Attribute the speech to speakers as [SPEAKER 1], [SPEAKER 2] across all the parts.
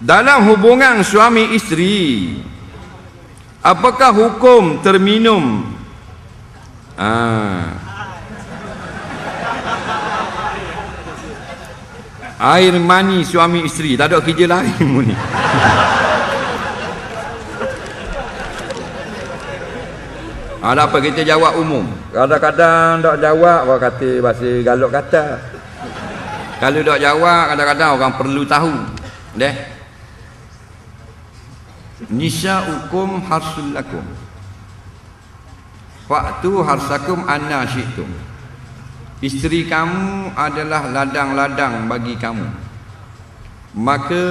[SPEAKER 1] dalam hubungan suami isteri, apakah hukum terminum air mani suami isteri? Tak ada kerja lain pun ni. Ada apa kita jawab umum. Kadang-kadang tak jawab orang kata bahasa galak kata. Kalau tak jawab kadang-kadang orang perlu tahu. Deh. Nisa'ukum harsul lakum. Fa'tu harsakum anna syi'tum. Isteri kamu adalah ladang-ladang bagi kamu. Maka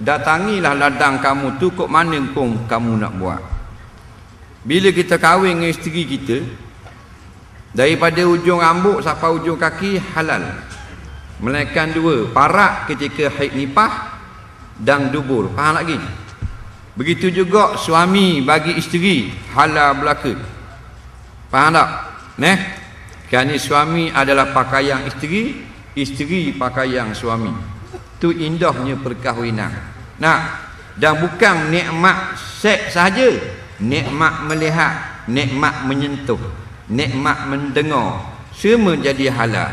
[SPEAKER 1] datangilah ladang kamu tu kok mana pun kamu nak buat. Bila kita kahwin dengan isteri kita, daripada ujung rambut sampai ujung kaki halal. Melainkan dua, parak ketika haid nifas dan dubur. Faham lagi? Begitu juga suami bagi isteri halal belaka. Faham tak? Kerana suami adalah pakaian isteri, isteri pakaian suami. Itu indahnya perkahwinan. Dan bukan nikmat seks sahaja, nikmat melihat, nikmat menyentuh, nikmat mendengar, semua jadi halal.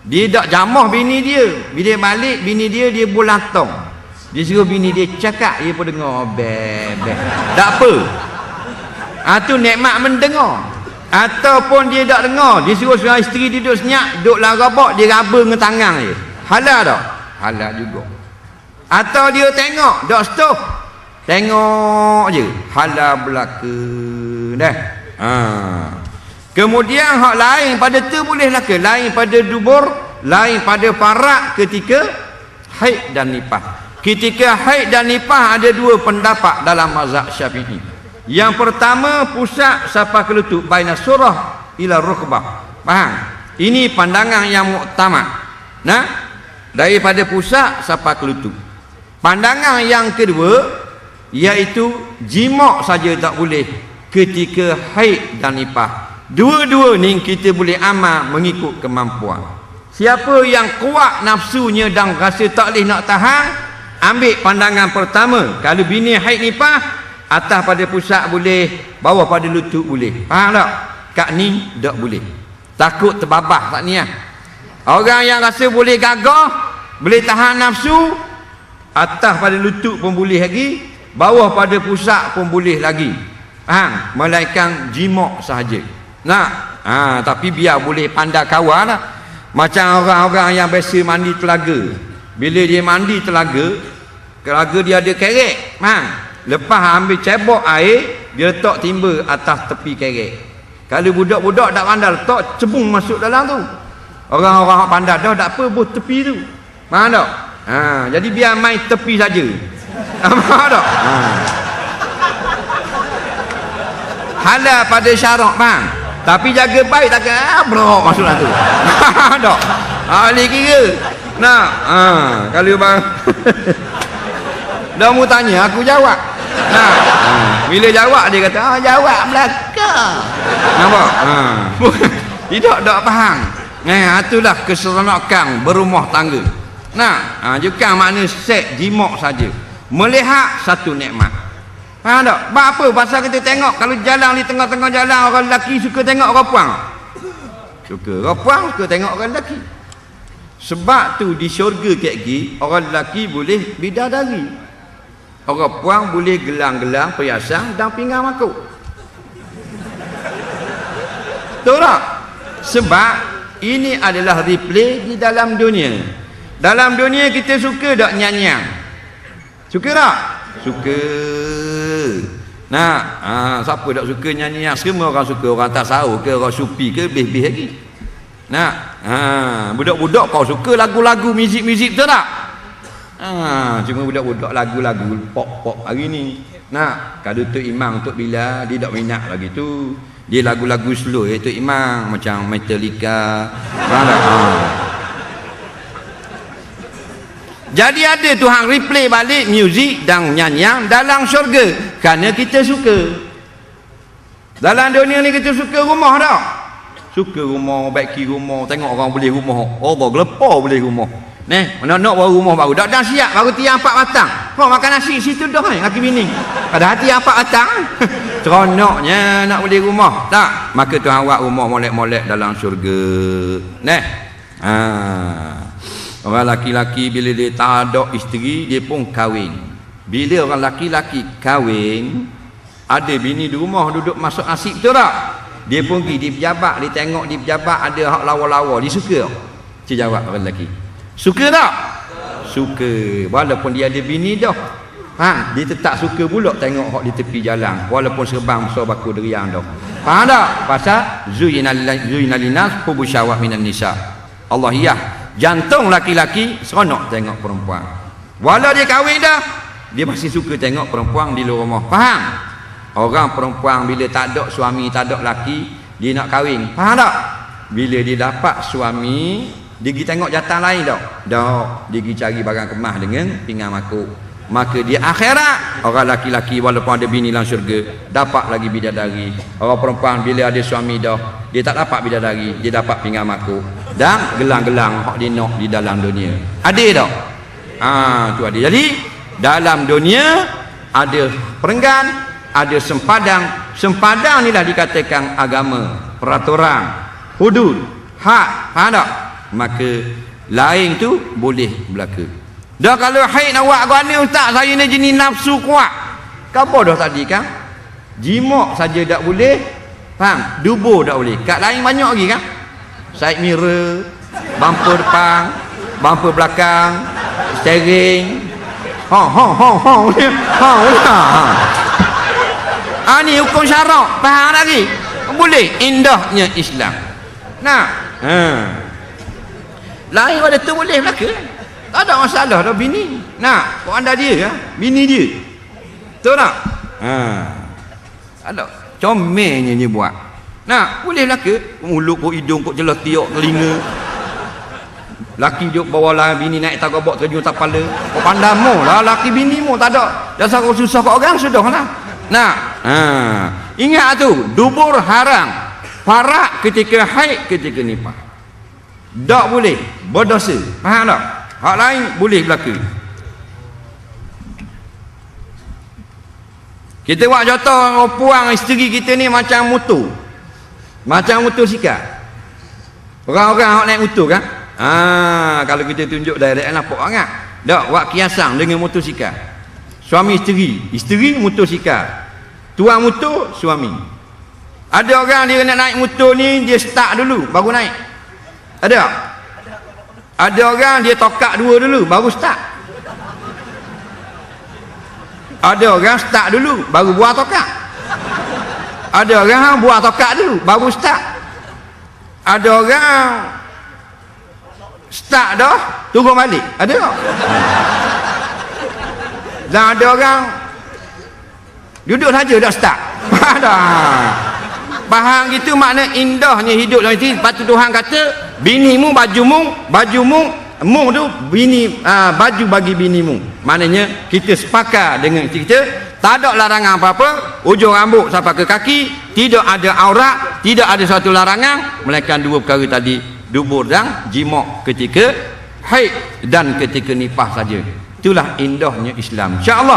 [SPEAKER 1] Dia tak jamah bini dia. Bila balik bini dia bolatong. Dia suruh bini dia cakap, dia pun dengar bebe. Tak apa. Itu nikmat mendengar. Ataupun dia tak dengar, dia suruh suami isteri duduk senyap, duduk larabak, dia raba dengan tangan dia. Halal tak? Halal juga. Atau dia tengok, tak stop. Tengok je, halal belaka. Kemudian hak lain pada tu boleh laka, lain pada dubur, lain pada parak ketika haid dan nifas. Ketika haid dan nifas ada dua pendapat dalam mazhab Syafi'i. Yang pertama, pusat sampai ke lutut, baina surah ila rukbah. Faham? Ini pandangan yang muktamad. Daripada pusat sampai ke lutut. Pandangan yang kedua, iaitu jima' saja tak boleh ketika haid dan nifas. Dua-dua ni kita boleh amal mengikut kemampuan. Siapa yang kuat nafsunya dan rasa tak boleh nak tahan, ambil pandangan pertama. Kalau bini haid nifas, atas pada pusat boleh, bawah pada lutut boleh. Faham tak? Kat ni tak boleh. Takut terbabah tak ni lah. Orang yang rasa boleh gagah, boleh tahan nafsu, atas pada lutut pun boleh lagi, bawah pada pusat pun boleh lagi. Faham? Melainkan jima' sahaja. Tapi biar boleh pandai kawan lah. Macam orang-orang yang biasa mandi telaga. Bila dia mandi telaga dia ada kerek. Lepas ambil cebok air, dia letak timba atas tepi kerek. Kalau budak-budak tak pandai letak, cebung masuk dalam tu. Orang-orang pandai dah tak apa, buh tepi tu. Faham tak? Jadi biar main tepi saja. Faham tak? Halal pada syarak, faham? Tapi jaga baik takkan brok masuk dalam tu. Faham tak? Boleh kira. Kalau bang dah mu tanya, aku jawab. Bila jawab dia kata, jawab belakang. Nampak? Tidak faham. Itulah keseronokan berumah tangga. Bukan makna seks jima' saja. Melihat satu nikmat. Faham tak? Apa? Pasal kita tengok kalau jalan di tengah-tengah jalan, orang lelaki suka tengok orang puang. Orang puang suka tengok orang lelaki. Sebab tu di syurga kek orang lelaki boleh bidadari. Orang puang boleh gelang-gelang, perhiasan dan pinggang makuk. Betul tak? Sebab ini adalah replay di dalam dunia. Dalam dunia kita suka tak nyanyian? Suka tak? Suka. Siapa tak suka nyanyian? Semua orang suka. Orang tak sahur ke, orang supi ke, lebih-lebih lagi. Budak-budak kau suka lagu-lagu muzik-muzik, betul tak? Cuma budak-budak lagu-lagu pop-pop hari ni. Kalau Tok Imam, Tok Bila, dia tak minat lagi tu. Dia lagu-lagu slow Tok Imam, macam Metallica. Jadi ada Tuhan replay balik muzik dan nyanyian dalam syurga. Kerana kita suka. Dalam dunia ni kita suka rumah tak? Suka rumah, baiki rumah. Tengok orang beli rumah. Allah gelepar beli rumah. Nak baru rumah baru. Dah siap, baru tiang 4 batang. Kau makan nasi situ dah laki bini. Ada hati apa atang? Seronoknya nak beli rumah. Tak, maka Tuhan awak rumah molek-molek dalam syurga. Neh. Orang laki-laki bila dia tak ada isteri, dia pun kahwin. Bila orang laki-laki kahwin, ada bini di rumah duduk masuk asyik, betul tak? Dia pun pergi di pejabat, dia tengok di pejabat ada hak lawa-lawa, dia suka tak? Dia jawab orang lelaki, suka tak? Suka. Walaupun dia ada bini dah, dia tetap suka pula tengok hak di tepi jalan, walaupun serbang besar baku deriang dah. Faham tak? Pasal zuyina linas hubu syahwat minan nisa. Allah iyah, jantung laki-laki seronok tengok perempuan. Walau dia kahwin dah, dia masih suka tengok perempuan di luar rumah. Faham? Orang perempuan bila tak ada suami, tak ada laki, dia nak kahwin. Faham tak? Bila dia dapat suami, dia pergi tengok jantan lain tak? Tak. Dia pergi cari barang kemas dengan pinggan makuk. Maka dia akhirat, orang laki-laki walaupun ada bini dalam syurga, dapat lagi bidadari. Orang perempuan bila ada suami dah, dia tak dapat bidadari, dia dapat pinggan makuk dan gelang-gelang hak dia nak di dalam dunia. Ada tak? Tu ada. Jadi dalam dunia ada perenggan, ada sempadang. Sempadang inilah dikatakan agama, peraturan, hudud, hak. Faham tak? Maka lain tu boleh berlaku. Dah kalau haid nak buat kau ni ustaz, saya ni jenis nafsu kuat. Apa dah tadi kan? Jimak saja tak boleh. Faham? Dubur tak boleh. Kat lain banyak lagi kan? Side mirror, bumper depan, bumper belakang, steering. Ni hukum syarak. Faham lagi? Boleh. Indahnya Islam. Nah. Lain pada tu boleh berlaku. Tak ada masalah dah bini. Nak, kau anda dia kan? Bini dia. Betul tak? Ada. Comelnya dia buat. Nak, boleh berlaku. Mulut kau, hidung kau jelas tiok telinga. Laki duk bawa lah bini naik tagabak terjun tak kepala. Kau pandamu lah laki bini mu tak ada. Dasar kau susah kau orang sudah lah. Nak. Ingat tu, dubur haram. Farak ketika haid, ketika nifas. Tak boleh berdosa. Faham tak? Hak lain boleh berlaku. Kita buat contoh puang isteri kita ni macam motor. Macam motosikal. Orang-orang hak naik motor kan? Kalau kita tunjuk direct nampak sangat. Tak, buat kiasan dengan motosikal. Suami isteri, isteri motosikal. Tuan motor suami. Ada orang dia nak naik motor ni dia start dulu baru naik. Ada tak? Ada orang dia tokak dua dulu baru start. Ada orang start dulu baru buah tokak. Ada orang buah tokak dulu baru start. Ada orang start dah turun balik. Ada tak? Dan ada orang duduk saja dah start. Ada. Faham gitu makna indahnya hidup dalam ini. Lepas tu Tuhan kata binimu bajumu mu tu bini baju bagi binimu. Maknanya kita sepakat dengan kita tak ada larangan apa-apa, ujung rambut sampai ke kaki, tidak ada aurat, tidak ada suatu larangan melainkan dua perkara tadi, dubur dan jimak ketika haid dan ketika nifas saja. Itulah indahnya Islam. Insya-Allah